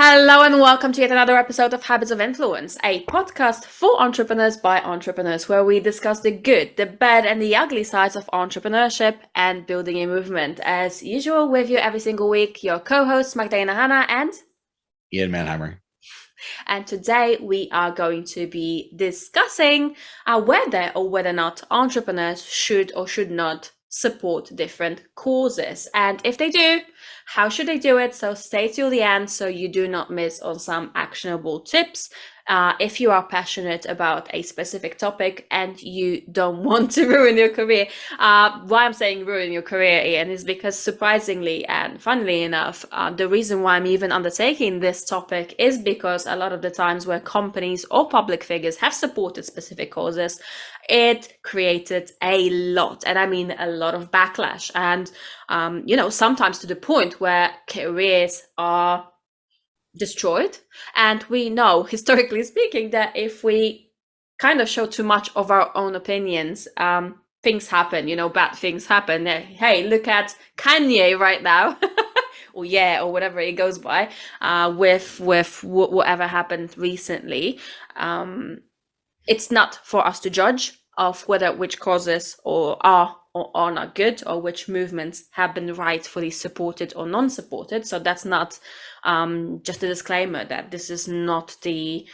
Hello and welcome to yet another episode of Habits of Influence, a podcast for entrepreneurs by entrepreneurs, where we discuss the good, the bad, and the ugly sides of entrepreneurship and building a movement. As usual, with you every single week, your co-hosts Magdalena, Hanah, and Ian Manheimer. today we are going to be discussing whether or whether not entrepreneurs should or should not support different causes, and if they do, how should they do it? So stay till the end so you do not miss on some actionable tips. If you are passionate about a specific topic and you don't want to ruin your career, why I'm saying ruin your career, Ian, is because surprisingly and funnily enough, the reason why I'm even undertaking this topic is because a lot of the times where companies or public figures have supported specific causes, it created a lot, and I mean a lot of backlash, and sometimes to the point where careers are destroyed. And we know, historically speaking, that if we kind of show too much of our own opinions, things happen, bad things happen. Hey, look at Kanye right now. Or yeah, or whatever it goes by, with whatever happened recently. It's not for us to judge of whether which causes are not good, or which movements have been rightfully supported or non-supported. So that's not just a disclaimer that this is not the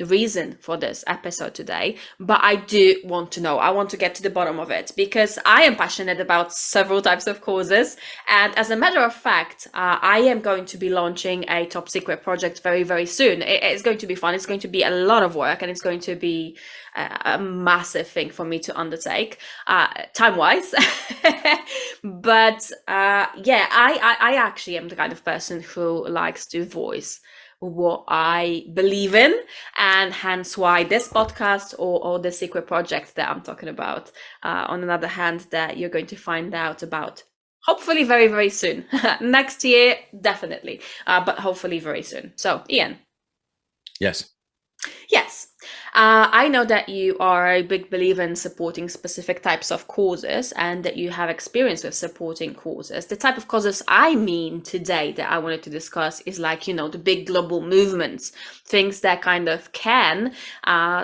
reason for this episode today, but I do want to know. I want to get to the bottom of it because I am passionate about several types of causes, and as a matter of fact, I am going to be launching a top secret project very, very soon. It's going to be fun. It's going to be a lot of work, and it's going to be a massive thing for me to undertake, time-wise. But I actually am the kind of person who likes to voice what I believe in, and hence why this podcast or the secret project that I'm talking about, on another hand, that you're going to find out about hopefully very, very soon. Next year, definitely, but hopefully very soon. So, Ian. Yes. Yes. I know that you are a big believer in supporting specific types of causes and that you have experience with supporting causes. The type of causes I mean today that I wanted to discuss is like, the big global movements, things that kind of can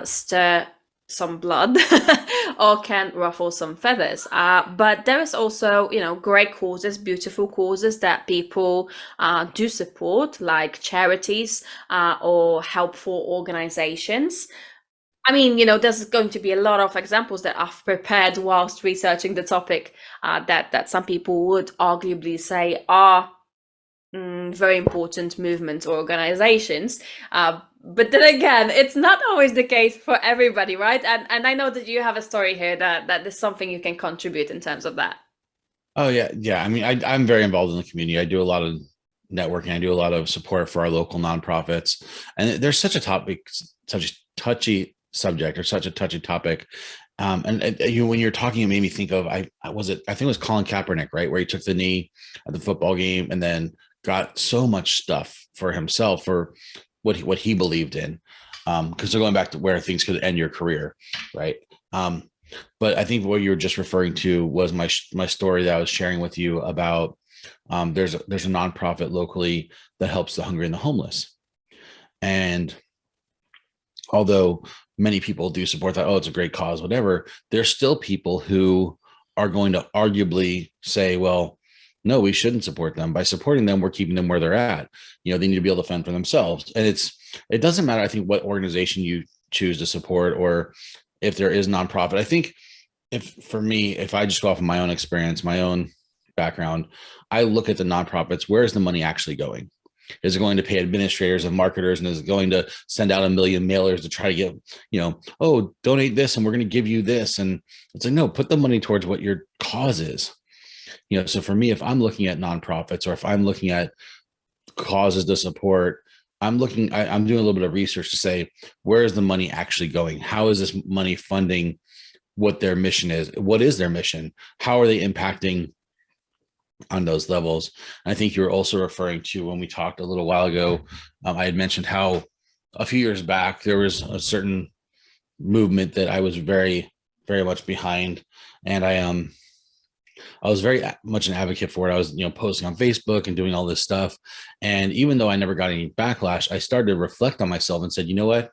stir some blood or can ruffle some feathers. But there is also, great causes, beautiful causes that people do support, like charities or helpful organizations. I mean, there's going to be a lot of examples that I've prepared whilst researching the topic, that some people would arguably say are very important movements or organizations. But then again, it's not always the case for everybody, right? And I know that you have a story here that is something you can contribute in terms of that. Oh yeah, yeah. I mean, I'm very involved in the community. I do a lot of networking. I do a lot of support for our local nonprofits, and there's such a topic, such a touchy subject, or such a touchy topic. When you're talking, it made me think of I think it was Colin Kaepernick, right, where he took the knee at the football game and then got so much stuff for himself for what he believed in, because they're going back to where things could end your career, right? But I think what you were just referring to was my story that I was sharing with you about. There's a nonprofit locally that helps the hungry and the homeless, and although many people do support that, oh, it's a great cause, whatever, there's still people who are going to arguably say, well, no, we shouldn't support them. By supporting them, we're keeping them where they're at. They need to be able to fend for themselves. And it doesn't matter, I think, what organization you choose to support, or if there is nonprofit. I think if I just go off of my own experience, my own background, I look at the nonprofits, where is the money actually going? Is it going to pay administrators and marketers, and is it going to send out a million mailers to try to get, oh, donate this and we're going to give you this? And it's like, no, put the money towards what your cause is. So for me, if I'm looking at nonprofits, or if I'm looking at causes to support, I'm doing a little bit of research to say, where is the money actually going? How is this money funding what their mission is? What is their mission? How are they impacting on those levels? And I think you were also referring to, when we talked a little while ago, I had mentioned how a few years back there was a certain movement that I was very, very much behind, and I was very much an advocate for it. I was, posting on Facebook and doing all this stuff. And even though I never got any backlash, I started to reflect on myself and said, you know what?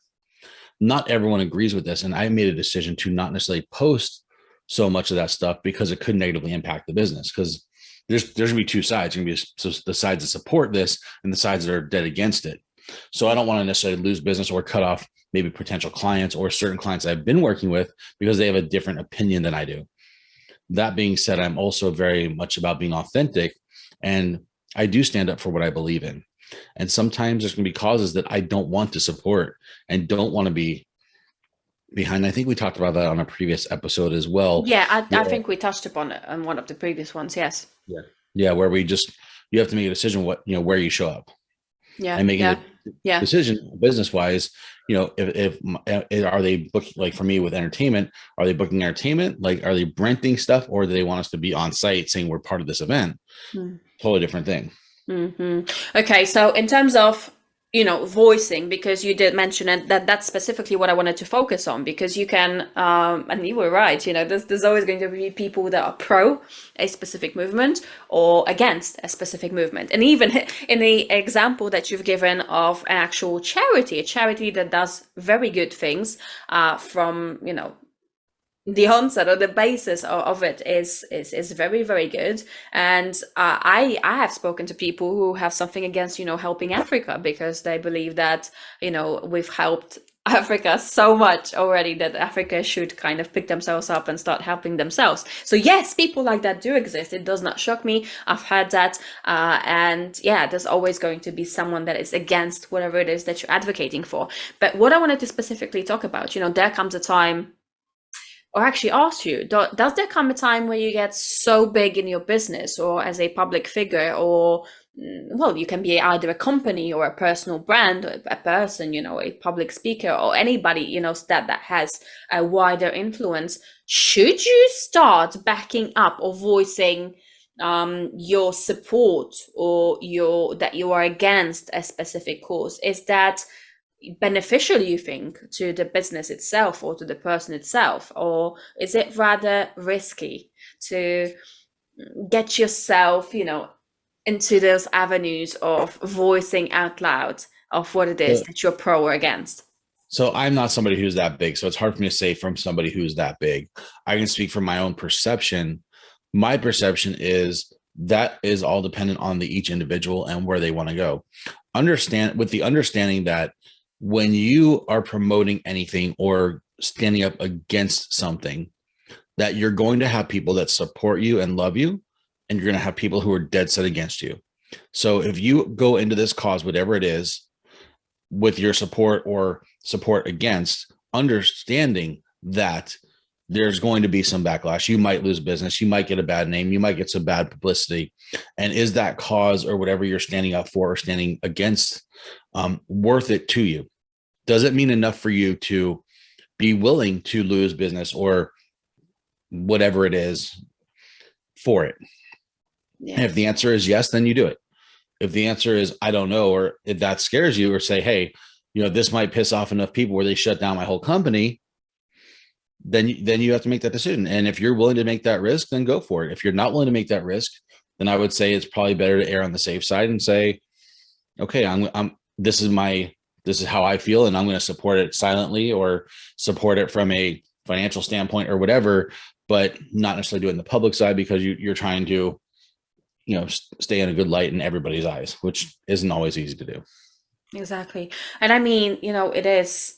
Not everyone agrees with this. And I made a decision to not necessarily post so much of that stuff because it could negatively impact the business. Because there's gonna be two sides. There's gonna be the sides that support this and the sides that are dead against it. So I don't want to necessarily lose business or cut off maybe potential clients or certain clients I've been working with because they have a different opinion than I do. That being said, I'm also very much about being authentic, and I do stand up for what I believe in. And sometimes there's going to be causes that I don't want to support and don't want to be behind. I think we talked about that on a previous episode as well. Yeah, I Where, think we touched upon it on one of the previous ones. Yes. yeah, yeah, where you have to make a decision where you show up Yeah. and making Yeah. a Yeah. decision business wise. If are they booking, like for me with entertainment, are they booking entertainment, like are they renting stuff, or do they want us to be on site saying we're part of this event? Mm. Totally different thing. Okay, so in terms of, voicing, because you did mention it, that's specifically what I wanted to focus on, because you can, and you were right, there's always going to be people that are pro a specific movement or against a specific movement. And even in the example that you've given of an actual charity, a charity that does very good things, from, the onset or the basis of it is very, very good. And I have spoken to people who have something against helping Africa, because they believe that we've helped Africa so much already that Africa should kind of pick themselves up and start helping themselves. So yes, people like that do exist. It does not shock me. I've heard that, and yeah, there's always going to be someone that is against whatever it is that you're advocating for. But what I wanted to specifically talk about, there comes a time, or actually ask you, does there come a time where you get so big in your business or as a public figure, or well, you can be either a company or a personal brand, or a person, a public speaker, or anybody, that has a wider influence. Should you start backing up or voicing your support, or that you are against a specific cause? Is that beneficial, you think, to the business itself or to the person itself, or is it rather risky to get yourself into those avenues of voicing out loud of what it is So, that you're pro or against? so I'm not somebody who's that big, so it's hard for me to say from somebody who's that big. I can speak from my own perception. My perception is that is all dependent on each individual and where they want to go. Understanding that when you are promoting anything or standing up against something, that you're going to have people that support you and love you, and you're going to have people who are dead set against you. So if you go into this cause, whatever it is, with your support or support against, understanding that there's going to be some backlash. You might lose business. You might get a bad name. You might get some bad publicity. And is that cause or whatever you're standing up for or standing against worth it to you? Does it mean enough for you to be willing to lose business or whatever it is for it? Yeah. And if the answer is yes, then you do it. If the answer is I don't know, or if that scares you, or say, hey, this might piss off enough people where they shut down my whole company, then you have to make that decision. And if you're willing to make that risk, then go for it. If you're not willing to make that risk, then I would say it's probably better to err on the safe side and say, okay, this is how I feel, and I'm going to support it silently or support it from a financial standpoint or whatever, but not necessarily do it in the public side because you're trying to, stay in a good light in everybody's eyes, which isn't always easy to do. Exactly. And I mean, it is,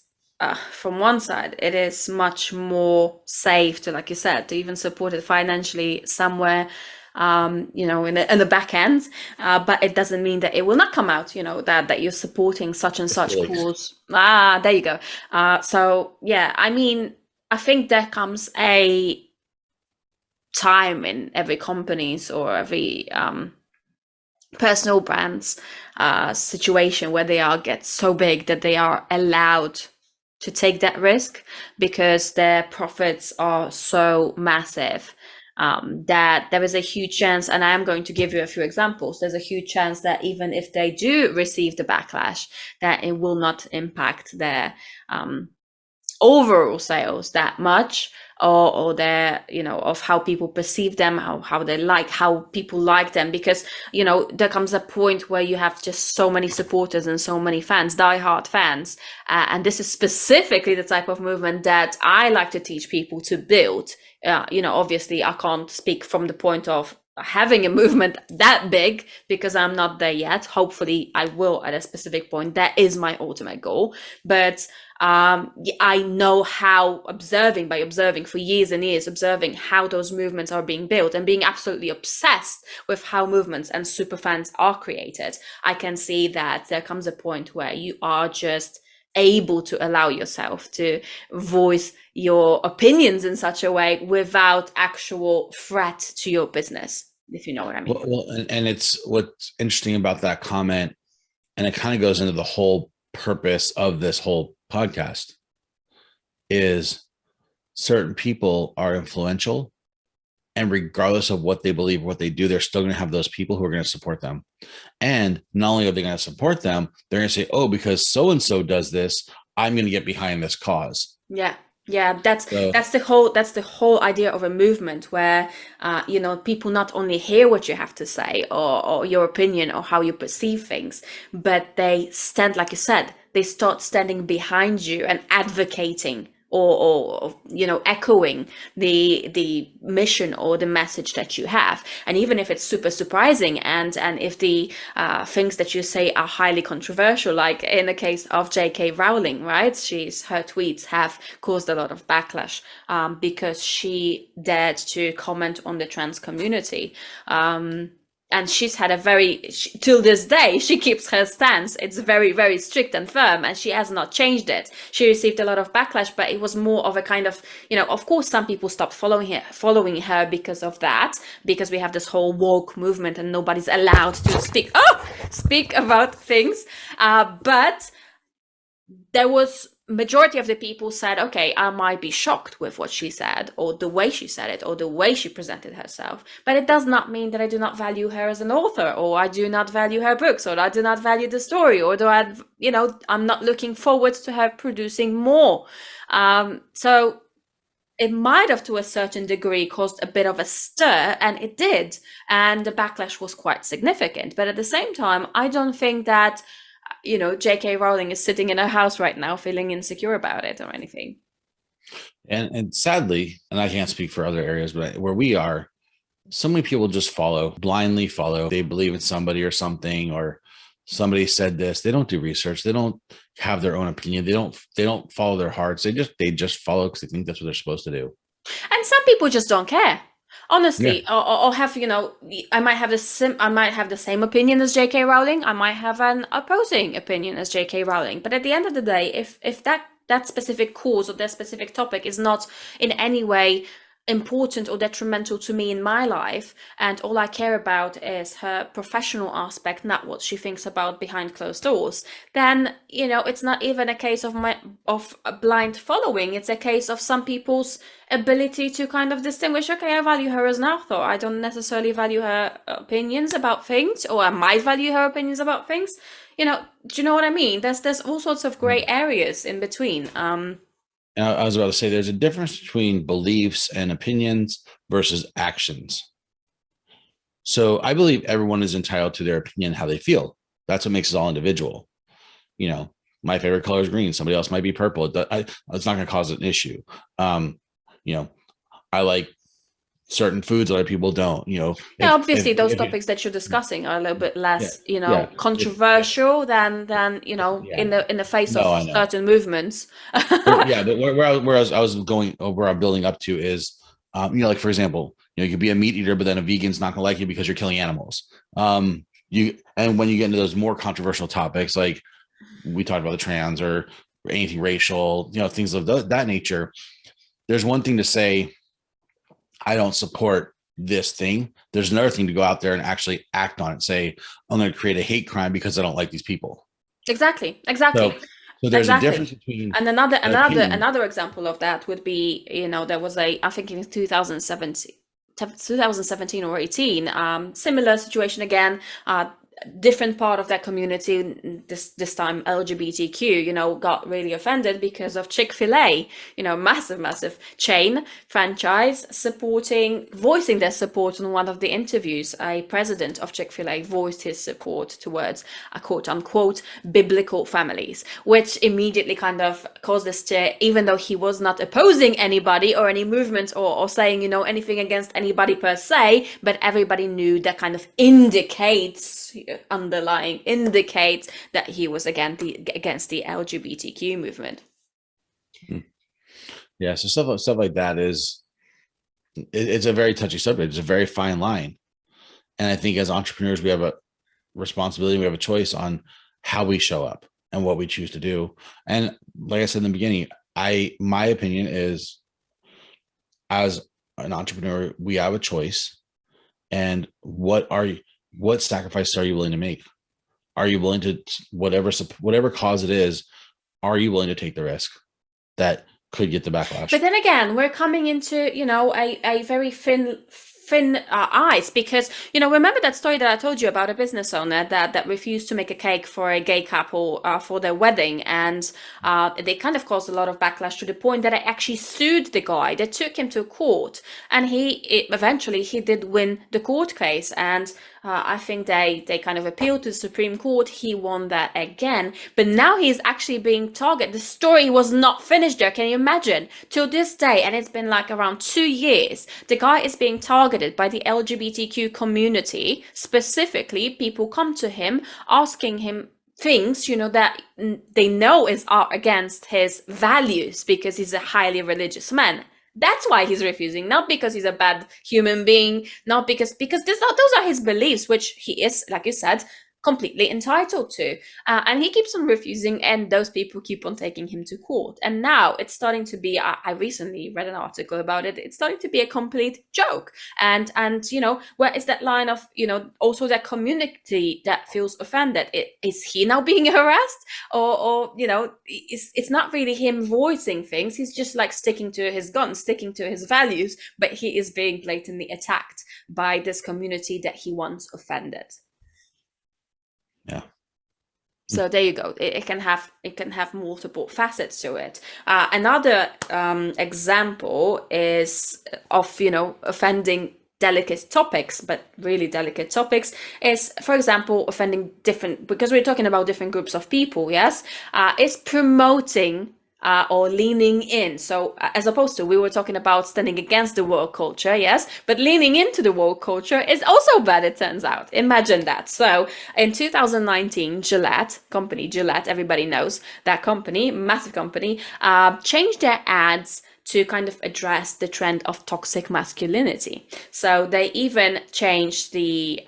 from one side, it is much more safe to, like you said, to even support it financially somewhere, in the back end. But it doesn't mean that it will not come out, that you're supporting such and such Like, cause. Ah, there you go. So yeah, I mean, I think there comes a time in every companies or every personal brands situation where they are get so big that they are allowed to take that risk, because their profits are so massive, that there is a huge chance, and I am going to give you a few examples, there's a huge chance that even if they do receive the backlash, that it will not impact their overall sales that much, or their, of how people perceive them, how they like, how people like them, because there comes a point where you have just so many supporters and so many fans, diehard fans, and this is specifically the type of movement that I like to teach people to build. Obviously I can't speak from the point of having a movement that big because I'm not there yet. Hopefully I will at a specific point. That is my ultimate goal. But I know how, by observing for years and years, observing how those movements are being built and being absolutely obsessed with how movements and superfans are created, I can see that there comes a point where you are just able to allow yourself to voice your opinions in such a way without actual threat to your business, if you know what I mean. Well, and it's what's interesting about that comment, and it kind of goes into the whole purpose of this whole podcast, is certain people are influential, and regardless of what they believe, what they do, they're still going to have those people who are going to support them. And not only are they going to support them, they're going to say, oh, because so-and-so does this, I'm going to get behind this cause. Yeah, that's the whole idea of a movement where people not only hear what you have to say, or your opinion, or how you perceive things, but they stand, like you said, they start standing behind you and advocating, or echoing the mission or the message that you have. And even if it's super surprising, and if the things that you say are highly controversial, like in the case of J.K. Rowling, right? Her tweets have caused a lot of backlash because she dared to comment on the trans community. And she's had till this day, she keeps her stance. It's very, very strict and firm, and she has not changed it. She received a lot of backlash, but it was more of a kind of, of course, some people stopped following her because of that, because we have this whole woke movement and nobody's allowed to speak about things. But there was majority of the people said, okay, I might be shocked with what she said, or the way she said it, or the way she presented herself, but it does not mean that I do not value her as an author, or I do not value her books, or I do not value the story, or I'm not looking forward to her producing more. So it might have, to a certain degree, caused a bit of a stir, and it did, and the backlash was quite significant. But at the same time, I don't think that J.K. Rowling is sitting in her house right now feeling insecure about it or anything. And sadly, and I can't speak for other areas, but where we are, so many people just blindly follow. They believe in somebody or something, or somebody said this. They don't do research. They don't have their own opinion. They don't follow their hearts. They just follow because they think that's what they're supposed to do. And some people just don't care. Honestly, yeah. or have I might have the same opinion as J.K. Rowling. I might have an opposing opinion as J.K. Rowling. But at the end of the day, if that specific cause or that specific topic is not in any way important or detrimental to me in my life, and all I care about is her professional aspect, not what she thinks about behind closed doors, then it's not even a case of blind following. It's a case of some people's ability to kind of distinguish, okay, I value her as an author, I don't necessarily value her opinions about things, or I might value her opinions about things. Do you know what I mean? There's all sorts of gray areas in between. I was about to say, there's a difference between beliefs and opinions versus actions. So I believe everyone is entitled to their opinion, how they feel. That's what makes us all individual. My favorite color is green. Somebody else might be purple. It's not going to cause an issue. I like certain foods, other people don't. Obviously those topics that you're discussing are a little bit less controversial than in the face of certain movements. But where I was going, where I'm building up to is like, for example, you could be a meat eater, but then a vegan's not gonna like you because you're killing animals. And when you get into those more controversial topics, like we talked about the trans or anything racial, things of that nature, there's one thing to say, I don't support this thing. There's another thing to go out there and actually act on it. Say, I'm going to create a hate crime because I don't like these people. Exactly. So there's a difference between. And another example of that would be, there was I think in 2017 or 18, similar situation again. different part of that community, this time LGBTQ, got really offended because of Chick-fil-A, massive chain franchise voicing their support. In one of the interviews, a president of Chick-fil-A voiced his support towards a quote unquote biblical families, which immediately kind of caused this stir, even though he was not opposing anybody or any movement or saying, anything against anybody per se, but everybody knew that kind of indicates that he was against the LGBTQ movement. Yeah, so stuff like that it's a very touchy subject. It's a very fine line, and I think as entrepreneurs we have a responsibility. We have a choice on how we show up and what we choose to do. And like I said in the beginning, my opinion is, as an entrepreneur, we have a choice. And what sacrifices are you willing to make? Are you willing to, whatever cause it is, are you willing to take the risk that could get the backlash? But then again, we're coming into, a very thin ice, because remember that story that I told you about a business owner that refused to make a cake for a gay couple for their wedding, and they kind of caused a lot of backlash to the point that I actually sued the guy. They took him to court, and eventually he did win the court case, and I think they kind of appealed to the Supreme Court. He won that again, but now he's actually being targeted. The story was not finished there. Can you imagine? Till this day, and it's been like around 2 years, the guy is being targeted by the LGBTQ community. Specifically, people come to him asking him things, that they know are against his values, because he's a highly religious man. That's why he's refusing, not because he's a bad human being, not because those are his beliefs, which he is, like you said, completely entitled to. And he keeps on refusing, and those people keep on taking him to court. And now it's starting to be, I recently read an article about it, it's starting to be a complete joke. And where is that line of, also that community that feels offended? Is he now being harassed? Or it's not really him voicing things, he's just like sticking to his guns, sticking to his values, but he is being blatantly attacked by this community that he once offended. Yeah. So there you go. It can have multiple facets to it. Another example is of offending delicate topics, but really delicate topics, is, for example, offending because we're talking about different groups of people. Yes, is promoting or leaning in. So as opposed to, we were talking about standing against the woke culture, yes, but leaning into the woke culture is also bad, it turns out. Imagine that. So in 2019, Gillette, everybody knows that company, massive company, changed their ads to kind of address the trend of toxic masculinity. So they even changed the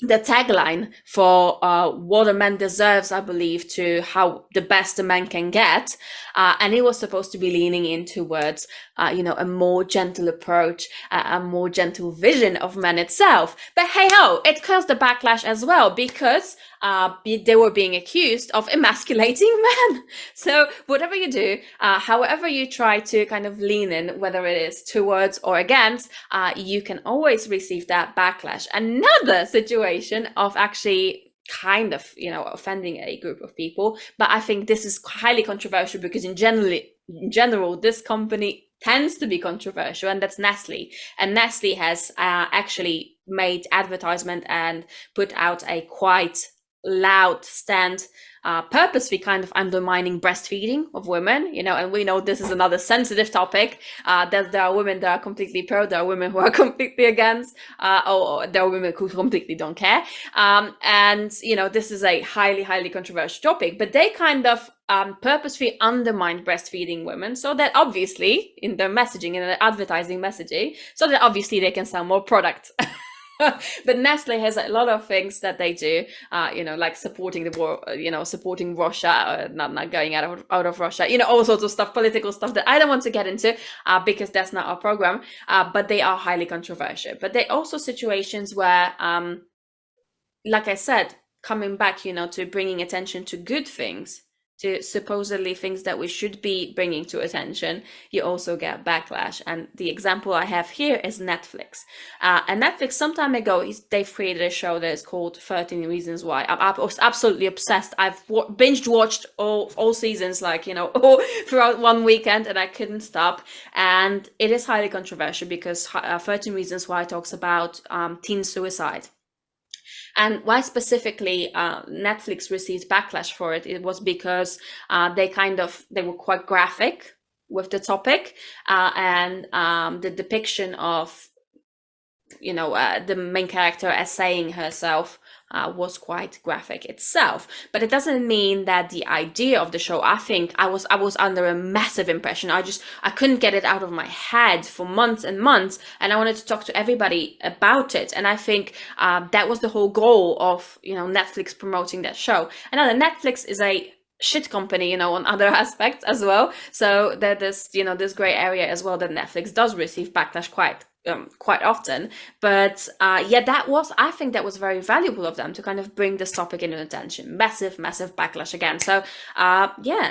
tagline for what a man deserves, I believe, to how the best a man can get. And it was supposed to be leaning in towards, a more gentle approach, a more gentle vision of man itself. But hey ho, it caused a backlash as well, because they were being accused of emasculating men. So whatever you do, however you try to kind of lean in, whether it is towards or against, you can always receive that backlash. Another situation of actually kind of, offending a group of people, but I think this is highly controversial, because in general, this company tends to be controversial, and that's Nestle. And Nestle has actually made advertisement and put out a quite loud stand, purposely kind of undermining breastfeeding of women, and we know this is another sensitive topic. There are women that are completely pro, there are women who are completely against, or there are women who completely don't care. And this is a highly controversial topic, but they kind of purposely undermine breastfeeding women, so that obviously in their messaging, in their advertising messaging, so that obviously they can sell more product. But Nestle has a lot of things that they do, like supporting the war, supporting Russia, not going out of Russia, all sorts of stuff, political stuff that I don't want to get into, because that's not our program. But they are highly controversial. But there are also situations where, like I said, coming back, to bringing attention to good things, to supposedly things that we should be bringing to attention, you also get backlash. And the example I have here is Netflix. And Netflix, some time ago, they've created a show that is called 13 Reasons Why. I was absolutely obsessed. I've binge watched all seasons, like, all throughout one weekend, and I couldn't stop. And it is highly controversial because 13 Reasons Why talks about teen suicide. And why specifically Netflix received backlash for it, it was because they were quite graphic with the topic, and the depiction of the main character essaying herself was quite graphic itself. But it doesn't mean that the idea of the show, I think I was under a massive impression. I couldn't get it out of my head for months and months, and I wanted to talk to everybody about it. And I think that was the whole goal of Netflix promoting that show. And now Netflix is a shit company, on other aspects as well. So there's this gray area as well, that Netflix does receive backlash quite often. But I think that was very valuable of them to kind of bring this topic into attention. Massive backlash again. So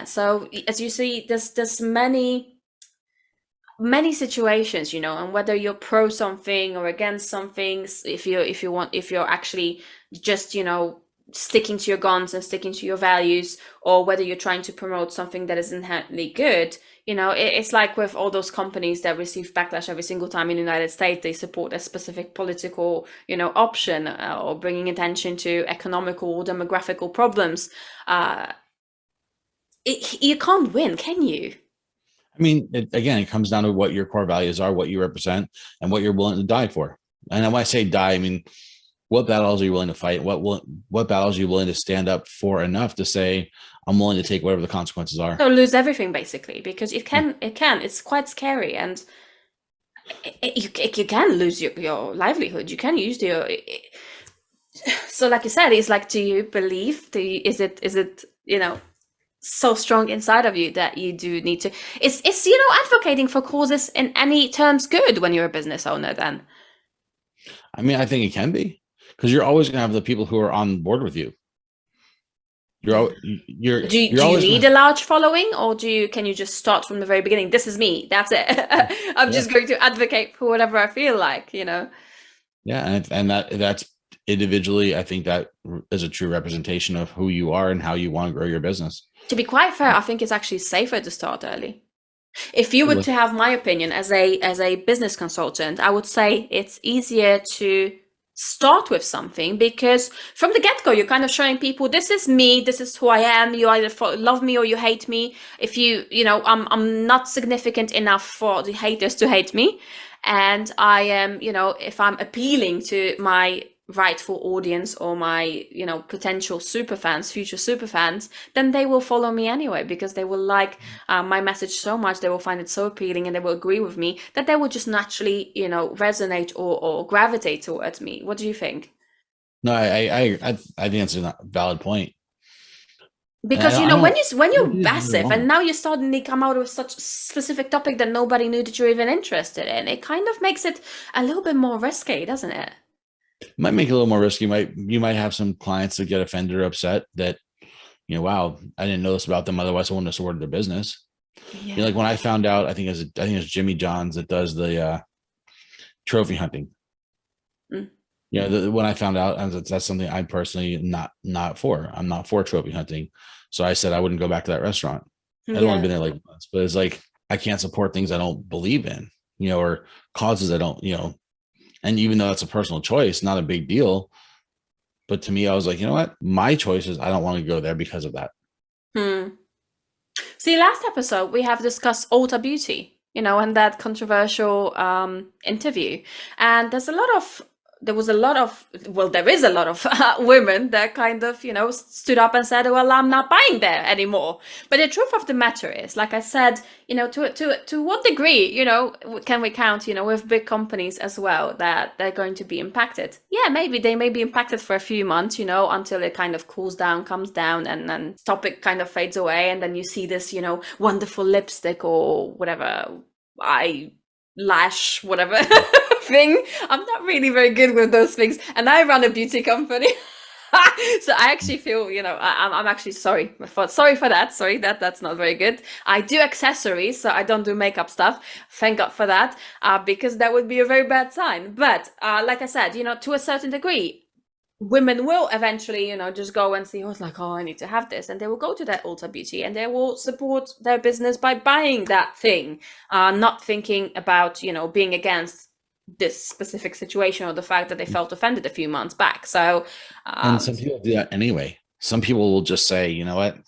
so as you see, there's many situations, and whether you're pro something or against something, if you're actually just sticking to your guns and sticking to your values, or whether you're trying to promote something that is inherently good. It's like with all those companies that receive backlash every single time in the United States they support a specific political option, or bringing attention to economical or demographical problems. You can't win, can you? I mean, it comes down to what your core values are, what you represent, and what you're willing to die for. And when I say die, I mean, what battles are you willing to fight? What battles are you willing to stand up for enough to say, I'm willing to take whatever the consequences are? So lose everything, basically, because it's quite scary, and you can lose your livelihood. You can use so like you said, it's like, do you believe, is it so strong inside of you that you do need to, it's advocating for causes in any terms good when you're a business owner then? I mean, I think it can be, because you're always going to have the people who are on board with you. Do you need a large following, or can you just start from the very beginning? This is me, that's it. I'm just going to advocate for whatever I feel like, Yeah, and that's individually, I think that is a true representation of who you are and how you want to grow your business. To be quite fair, I think it's actually safer to start early. If you were to have my opinion as a business consultant, I would say it's easier to start with something, because from the get-go you're kind of showing people, this is me, this is who I am. You either love me or you hate me. If I'm not significant enough for the haters to hate me, and I am, if I'm appealing to my rightful audience or my potential future super fans, then they will follow me anyway, because they will like my message so much, they will find it so appealing, and they will agree with me, that they will just naturally resonate or gravitate towards me. What do you think? No, I think it's a valid point, because when you're massive and now you suddenly come out with such a specific topic that nobody knew that you're even interested in, it kind of makes it a little bit more risky, doesn't it? Might make it a little more risky. You might have some clients that get offended or upset that, wow, I didn't know this about them, otherwise I wouldn't have supported their business. Yeah. Like when I found out, I think it's Jimmy John's that does the trophy hunting. When I found out, that's something I'm personally not for. I'm not for trophy hunting, so I said I wouldn't go back to that restaurant. I'd only been there like once, but it's like, I can't support things I don't believe in, or causes I don't, And even though that's a personal choice, not a big deal. But to me, I was like, you know what? My choice is I don't want to go there because of that. See, last episode, we have discussed Ulta Beauty, and that controversial interview. And there is a lot of women that kind of, stood up and said, well, I'm not buying there anymore. But the truth of the matter is, like I said, to what degree, can we count, with big companies as well, that they're going to be impacted? Yeah, maybe they may be impacted for a few months, until it kind of cools down, comes down, and then topic kind of fades away. And then you see this, wonderful lipstick or whatever, eyelash, whatever. thing. I'm not really very good with those things, and I run a beauty company. So I actually feel, I'm actually sorry for that. Sorry, that's not very good. I do accessories, so I don't do makeup stuff. Thank God for that, because that would be a very bad sign. But like I said, to a certain degree, women will eventually, just go and see who's like, oh, I need to have this, and they will go to that Ulta Beauty and they will support their business by buying that thing, not thinking about, being against this specific situation or the fact that they felt offended a few months back. So, And some people do that anyway. Some people will just say, you know what,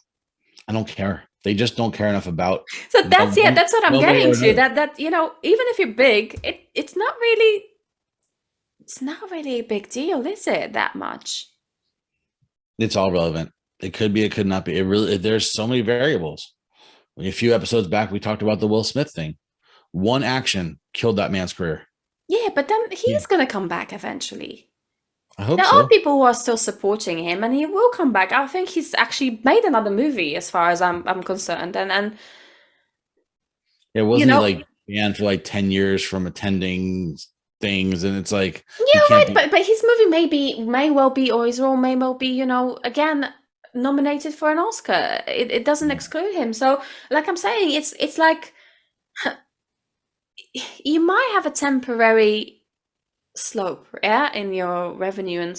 I don't care. They just don't care enough about so that's what I'm one way getting or to. another. That even if you're big, it's not really a big deal, is it? That much. It's all relevant. It could be, it could not be. It really, there's so many variables. A few episodes back, we talked about the Will Smith thing. One action killed that man's career. Yeah, but then Yeah. he's gonna come back eventually. I hope There are so. people who are still supporting him, and he will come back. I think he's actually made another movie, as far as I'm concerned, and Yeah, you wasn't he know, like banned for like 10 years from attending things? And it's like, yeah, he can't right. be. But his movie may well be, or his role may well be, again nominated for an Oscar. It doesn't exclude him. So, like I'm saying, it's like you might have a temporary slope, yeah, in your revenue and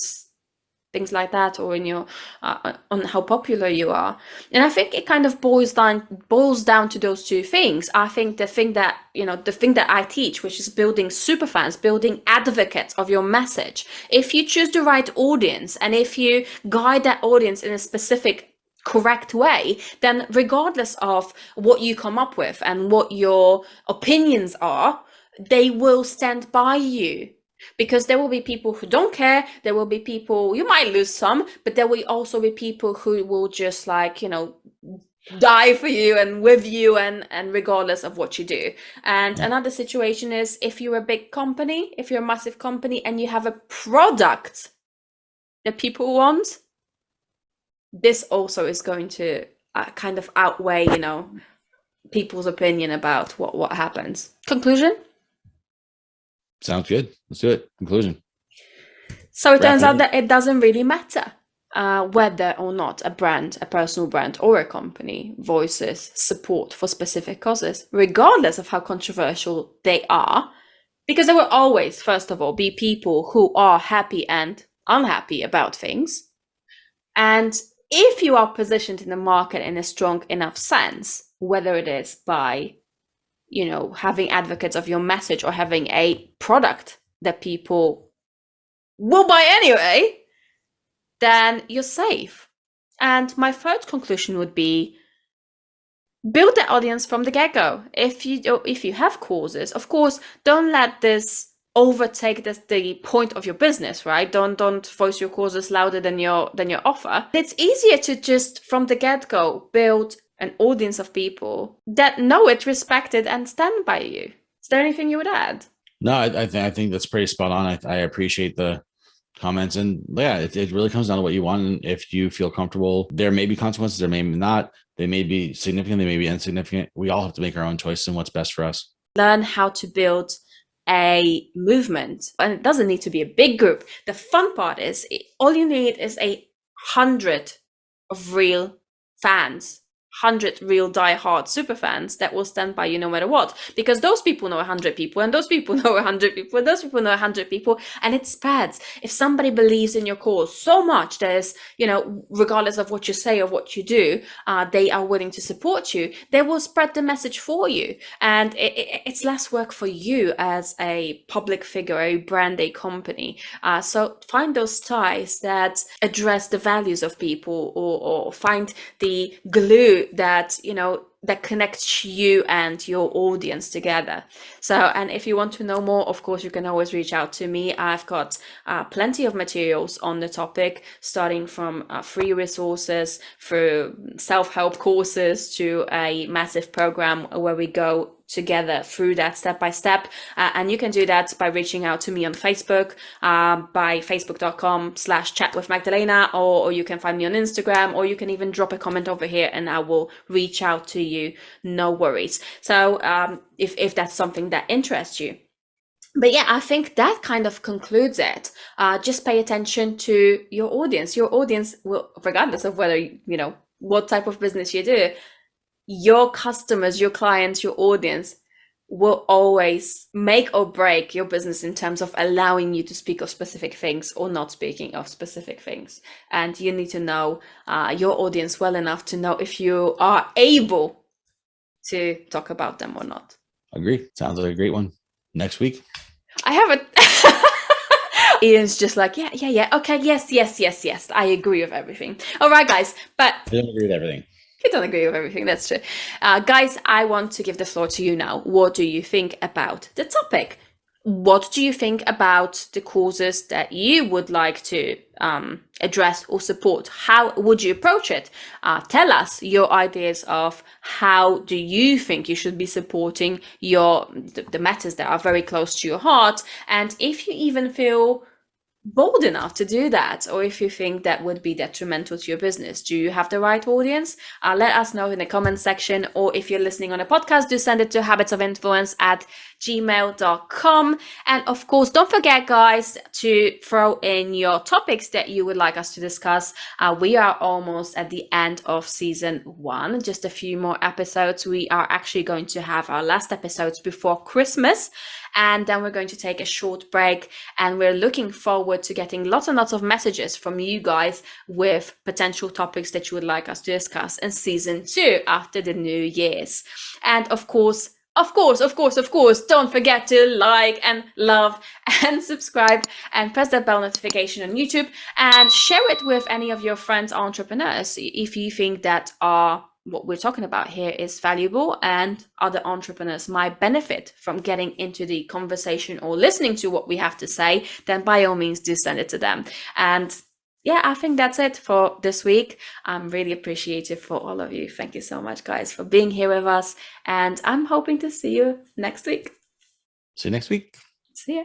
things like that, or in your on how popular you are. And I think it kind of boils down to those two things. I think the thing that I teach, which is building super fans, building advocates of your message. If you choose the right audience, and if you guide that audience in a specific correct way, then regardless of what you come up with and what your opinions are, they will stand by you, because there will be people who don't care. There will be people, you might lose some, but there will also be people who will just, like, die for you and with you, and regardless of what you do. And another situation is, if you're a big company, if you're a massive company and you have a product that people want, this also is going to kind of outweigh, people's opinion about what happens. Conclusion. Sounds good. Let's do it. Conclusion. So it Wrap turns it out up. that it doesn't really matter whether or not a brand, a personal brand, or a company voices support for specific causes, regardless of how controversial they are, because there will always, first of all, be people who are happy and unhappy about things. And if you are positioned in the market in a strong enough sense, whether it is by, having advocates of your message or having a product that people will buy anyway, then you're safe. And my third conclusion would be, build the audience from the get-go. If you have causes, of course, don't let this overtake the point of your business, right? Don't voice your causes louder than your offer. It's easier to just from the get-go build an audience of people that know it, respect it, and stand by you. Is there anything you would add? No, I think that's pretty spot on. I appreciate the comments, and yeah, it really comes down to what you want. And if you feel comfortable, there may be consequences, there may not. They may be significant, they may be insignificant. We all have to make our own choice and what's best for us. Learn how to build a movement, and it doesn't need to be a big group. The fun part is, all you need is 100 of real fans, 100 real die-hard super fans that will stand by you no matter what, because those people know 100 people, and those people know 100 people, and those people know 100 people, and it spreads. If somebody believes in your cause so much, there's, regardless of what you say or what you do, they are willing to support you, they will spread the message for you, and it's less work for you as a public figure, a brand, a company. So find those ties that address the values of people, or find the glue that that connects you and your audience together. So, and if you want to know more, of course, you can always reach out to me. I've got plenty of materials on the topic, starting from free resources through self-help courses to a massive program where we go together through that step by step. And you can do that by reaching out to me on Facebook, by facebook.com/chat with Magdalena, or you can find me on Instagram, or you can even drop a comment over here and I will reach out to you. No worries. So if that's something that interests you. But yeah, I think that kind of concludes it. Just pay attention to your audience. Your audience will, regardless of whether, what type of business you do, your customers, your clients, your audience will always make or break your business in terms of allowing you to speak of specific things or not speaking of specific things. And you need to know your audience well enough to know if you are able to talk about them or not. Agree. Sounds like a great one. Next week. I haven't. Ian's just like, yeah. Okay, yes. I agree with everything. All right, guys. But I don't agree with everything. you don't agree with everything. That's true. Guys, I want to give the floor to you now. What do you think about the topic? What do you think about the causes that you would like to address or support? How would you approach it? Tell us your ideas of how do you think you should be supporting the matters that are very close to your heart, and if you even feel bold enough to do that, or if you think that would be detrimental to your business. Do you have the right audience? Let us know in the comment section, or if you're listening on a podcast, do send it to habitsofinfluence@gmail.com. And of course, don't forget, guys, to throw in your topics that you would like us to discuss. We are almost at the end of season 1, just a few more episodes. We are actually going to have our last episodes before Christmas, and then we're going to take a short break, and we're looking forward to getting lots and lots of messages from you guys with potential topics that you would like us to discuss in season 2 after the New Year's. And of course, don't forget to like and love and subscribe and press that bell notification on YouTube, and share it with any of your friends entrepreneurs if you think that what we're talking about here is valuable and other entrepreneurs might benefit from getting into the conversation or listening to what we have to say, then by all means do send it to them. And yeah, I think that's it for this week. I'm really appreciative for all of you. Thank you so much, guys, for being here with us. And I'm hoping to see you next week. See you next week. See ya.